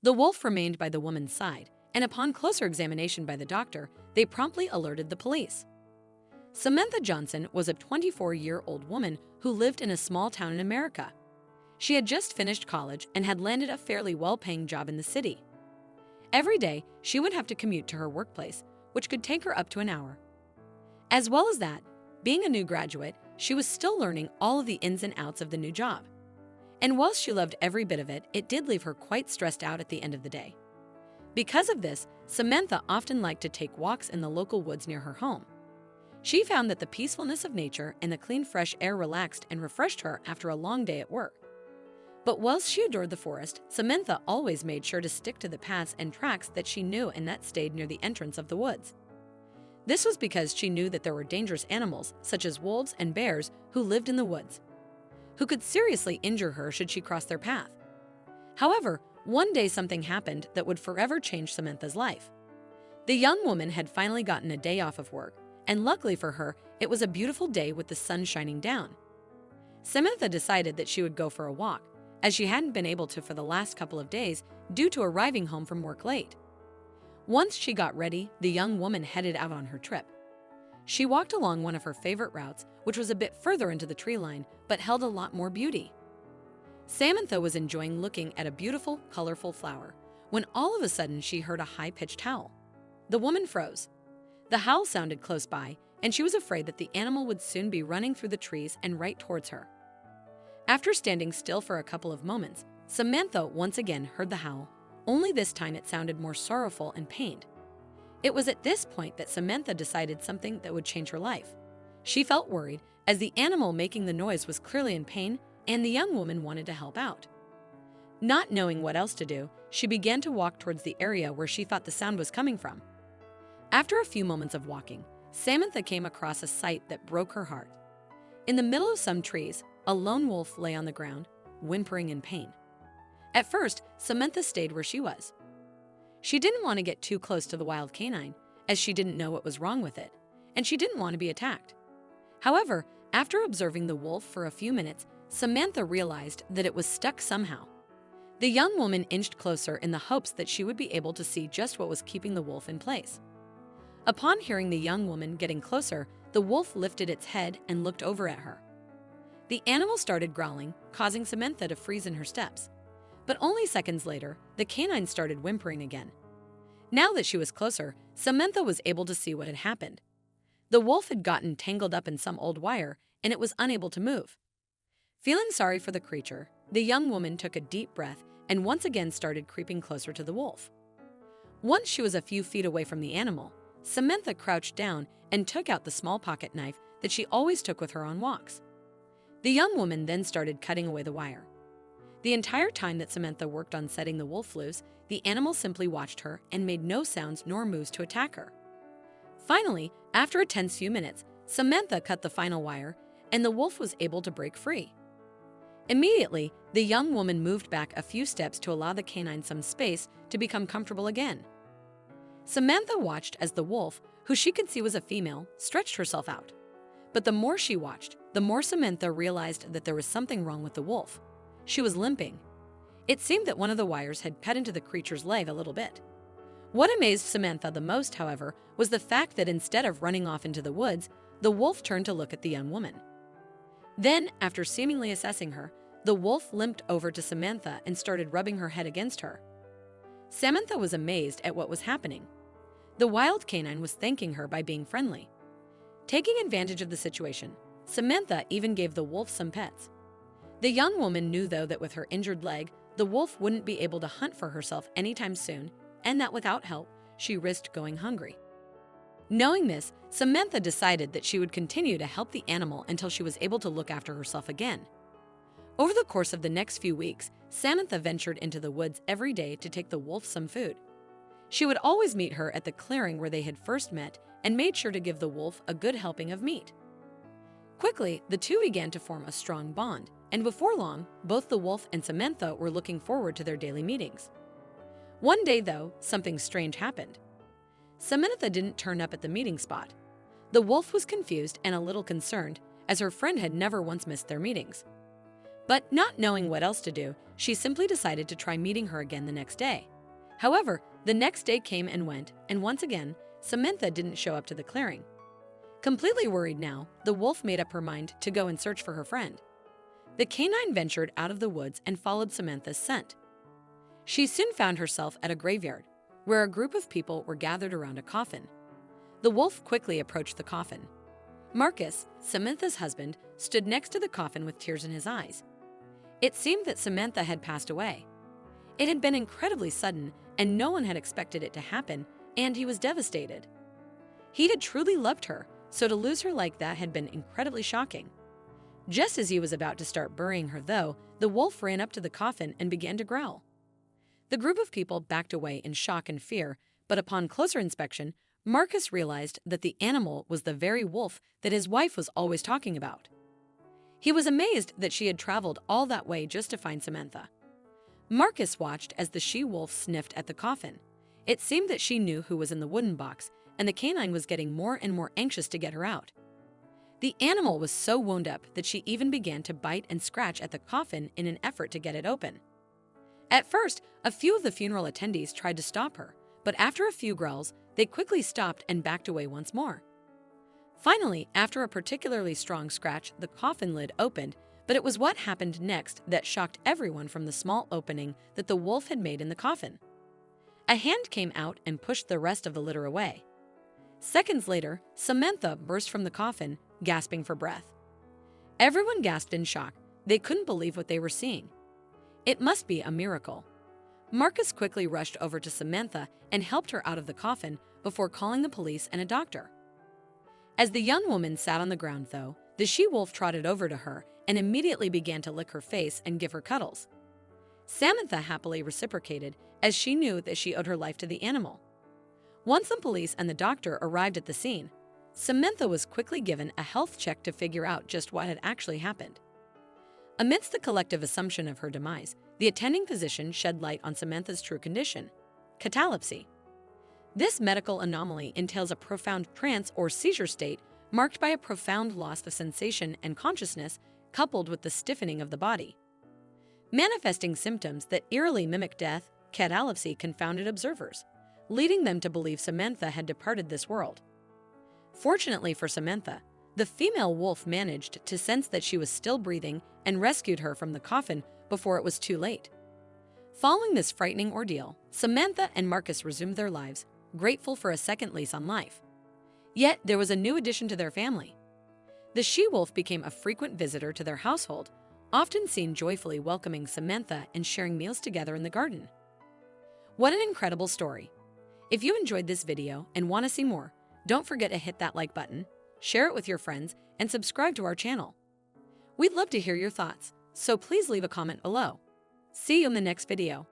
The wolf remained by the woman's side, and upon closer examination by the doctor, they promptly alerted the police. Samantha Johnson was a 24-year-old woman who lived in a small town in America. She had just finished college and had landed a fairly well-paying job in the city. Every day, she would have to commute to her workplace, which could take her up to an hour. As well as that, being a new graduate, she was still learning all of the ins and outs of the new job. And whilst she loved every bit of it, it did leave her quite stressed out at the end of the day. Because of this, Samantha often liked to take walks in the local woods near her home. She found that the peacefulness of nature and the clean, fresh air relaxed and refreshed her after a long day at work. But whilst she adored the forest, Samantha always made sure to stick to the paths and tracks that she knew and that stayed near the entrance of the woods. This was because she knew that there were dangerous animals, such as wolves and bears, who lived in the woods, who could seriously injure her should she cross their path. However, one day something happened that would forever change Samantha's life. The young woman had finally gotten a day off of work, and luckily for her, it was a beautiful day with the sun shining down. Samantha decided that she would go for a walk, as she hadn't been able to for the last couple of days due to arriving home from work late. Once she got ready, the young woman headed out on her trip. She walked along one of her favorite routes, which was a bit further into the tree line, but held a lot more beauty. Samantha was enjoying looking at a beautiful, colorful flower, when all of a sudden she heard a high-pitched howl. The woman froze. The howl sounded close by, and she was afraid that the animal would soon be running through the trees and right towards her. After standing still for a couple of moments, Samantha once again heard the howl, only this time it sounded more sorrowful and pained. It was at this point that Samantha decided something that would change her life. She felt worried, as the animal making the noise was clearly in pain, and the young woman wanted to help out. Not knowing what else to do, she began to walk towards the area where she thought the sound was coming from. After a few moments of walking, Samantha came across a sight that broke her heart. In the middle of some trees, a lone wolf lay on the ground, whimpering in pain. At first, Samantha stayed where she was. She didn't want to get too close to the wild canine, as she didn't know what was wrong with it, and she didn't want to be attacked. However, after observing the wolf for a few minutes, Samantha realized that it was stuck somehow. The young woman inched closer in the hopes that she would be able to see just what was keeping the wolf in place. Upon hearing the young woman getting closer, the wolf lifted its head and looked over at her. The animal started growling, causing Samantha to freeze in her steps. But only seconds later, the canine started whimpering again. Now that she was closer, Samantha was able to see what had happened. The wolf had gotten tangled up in some old wire, and it was unable to move. Feeling sorry for the creature, the young woman took a deep breath and once again started creeping closer to the wolf. Once she was a few feet away from the animal, Samantha crouched down and took out the small pocket knife that she always took with her on walks. The young woman then started cutting away the wire. The entire time that Samantha worked on setting the wolf loose, the animal simply watched her and made no sounds nor moves to attack her. Finally, after a tense few minutes, Samantha cut the final wire, and the wolf was able to break free. Immediately, the young woman moved back a few steps to allow the canine some space to become comfortable again. Samantha watched as the wolf, who she could see was a female, stretched herself out. But the more she watched, the more Samantha realized that there was something wrong with the wolf. She was limping. It seemed that one of the wires had cut into the creature's leg a little bit. What amazed Samantha the most, however, was the fact that instead of running off into the woods, the wolf turned to look at the young woman. Then, after seemingly assessing her, the wolf limped over to Samantha and started rubbing her head against her. Samantha was amazed at what was happening. The wild canine was thanking her by being friendly. Taking advantage of the situation, Samantha even gave the wolf some pets. The young woman knew, though, that with her injured leg, the wolf wouldn't be able to hunt for herself anytime soon, and that without help, she risked going hungry. Knowing this, Samantha decided that she would continue to help the animal until she was able to look after herself again. Over the course of the next few weeks, Samantha ventured into the woods every day to take the wolf some food. She would always meet her at the clearing where they had first met and made sure to give the wolf a good helping of meat. Quickly, the two began to form a strong bond, and before long, both the wolf and Samantha were looking forward to their daily meetings. One day, though, something strange happened. Samantha didn't turn up at the meeting spot. The wolf was confused and a little concerned, as her friend had never once missed their meetings. But not knowing what else to do, she simply decided to try meeting her again the next day. However, the next day came and went, and once again, Samantha didn't show up to the clearing. Completely worried now, the wolf made up her mind to go and search for her friend. The canine ventured out of the woods and followed Samantha's scent. She soon found herself at a graveyard, where a group of people were gathered around a coffin. The wolf quickly approached the coffin. Marcus, Samantha's husband, stood next to the coffin with tears in his eyes. It seemed that Samantha had passed away. It had been incredibly sudden, and no one had expected it to happen, and he was devastated. He had truly loved her, so to lose her like that had been incredibly shocking. Just as he was about to start burying her, though, the wolf ran up to the coffin and began to growl. The group of people backed away in shock and fear, but upon closer inspection, Marcus realized that the animal was the very wolf that his wife was always talking about. He was amazed that she had traveled all that way just to find Samantha. Marcus watched as the she-wolf sniffed at the coffin. It seemed that she knew who was in the wooden box, and the canine was getting more and more anxious to get her out. The animal was so wound up that she even began to bite and scratch at the coffin in an effort to get it open. At first, a few of the funeral attendees tried to stop her, but after a few growls, they quickly stopped and backed away once more. Finally, after a particularly strong scratch, the coffin lid opened, but it was what happened next that shocked everyone from the small opening that the wolf had made in the coffin. A hand came out and pushed the rest of the litter away. Seconds later, Samantha burst from the coffin, gasping for breath. Everyone gasped in shock. They couldn't believe what they were seeing. It must be a miracle. Marcus quickly rushed over to Samantha and helped her out of the coffin before calling the police and a doctor. As the young woman sat on the ground, though, the she-wolf trotted over to her and immediately began to lick her face and give her cuddles. Samantha happily reciprocated, as she knew that she owed her life to the animal. Once the police and the doctor arrived at the scene, Samantha was quickly given a health check to figure out just what had actually happened. Amidst the collective assumption of her demise, the attending physician shed light on Samantha's true condition: catalepsy. This medical anomaly entails a profound trance or seizure state marked by a profound loss of sensation and consciousness coupled with the stiffening of the body. Manifesting symptoms that eerily mimic death, catalepsy confounded observers, leading them to believe Samantha had departed this world. Fortunately for Samantha, the female wolf managed to sense that she was still breathing and rescued her from the coffin before it was too late. Following this frightening ordeal, Samantha and Marcus resumed their lives, grateful for a second lease on life. Yet there was a new addition to their family. The she-wolf became a frequent visitor to their household, often seen joyfully welcoming Samantha and sharing meals together in the garden. What an incredible story! If you enjoyed this video and want to see more, don't forget to hit that like button, share it with your friends, and subscribe to our channel. We'd love to hear your thoughts, so please leave a comment below. See you in the next video.